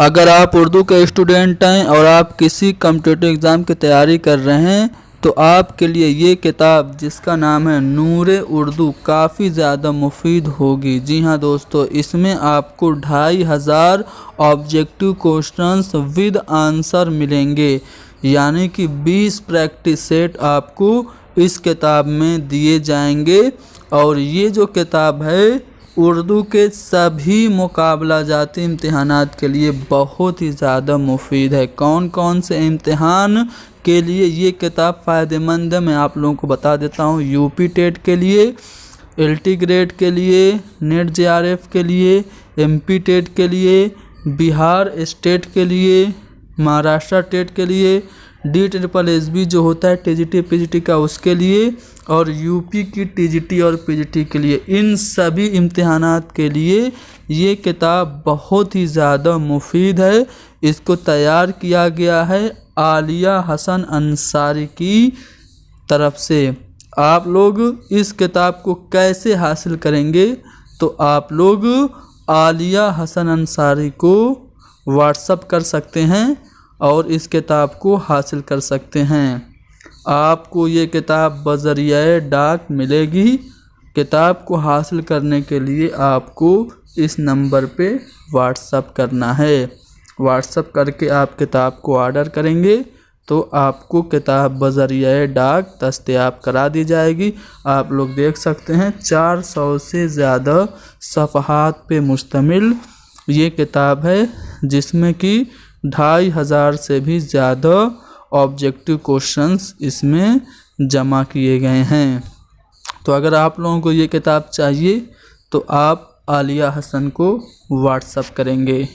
अगर आप उर्दू के स्टूडेंट हैं और आप किसी कॉम्पिटिटिव एग्ज़ाम की तैयारी कर रहे हैं तो आपके लिए ये किताब जिसका नाम है नूरे उर्दू काफ़ी ज़्यादा मुफीद होगी। जी हाँ दोस्तों, इसमें आपको 2500 ऑब्जेक्टिव क्वेश्चंस विद आंसर मिलेंगे, यानी कि 20 प्रैक्टिस सेट आपको इस किताब में दिए जाएंगे। और ये जो किताब है उर्दू के सभी मुकाबला जाती इम्तिहानात के लिए बहुत ही ज़्यादा मुफीद है। कौन कौन से इम्तिहान के लिए ये किताब फ़ायदेमंद है मैं आप लोगों को बता देता हूँ। यूपी टेट के लिए, एलटी ग्रेड के लिए, नेट जेआरएफ के लिए, एमपी टेट के लिए, बिहार स्टेट के लिए, महाराष्ट्र टेट के लिए, DSSB जो होता है टीजीटी पीजीटी का उसके लिए, और यूपी की टीजीटी और पीजीटी के लिए, इन सभी इम्तिहानात के लिए ये किताब बहुत ही ज़्यादा मुफीद है। इसको तैयार किया गया है आलिया हसन अंसारी की तरफ से। आप लोग इस किताब को कैसे हासिल करेंगे तो आप लोग आलिया हसन अंसारी को व्हाट्सअप कर सकते हैं और इस किताब को हासिल कर सकते हैं। आपको ये किताब बज़रिया डाक मिलेगी। किताब को हासिल करने के लिए आपको इस नंबर पे व्हाट्सअप करना है। व्हाट्सअप करके आप किताब को ऑर्डर करेंगे तो आपको किताब बज़रिया डाक दस्तयाब करा दी जाएगी। आप लोग देख सकते हैं 400 से ज़्यादा सफ़हात पे मुश्तमिल ये किताब है, जिसमें कि 2500 से भी ज़्यादा ऑब्जेक्टिव क्वेश्चंस इसमें जमा किए गए हैं। तो अगर आप लोगों को ये किताब चाहिए तो आप आलिया हसन को व्हाट्सअप करेंगे।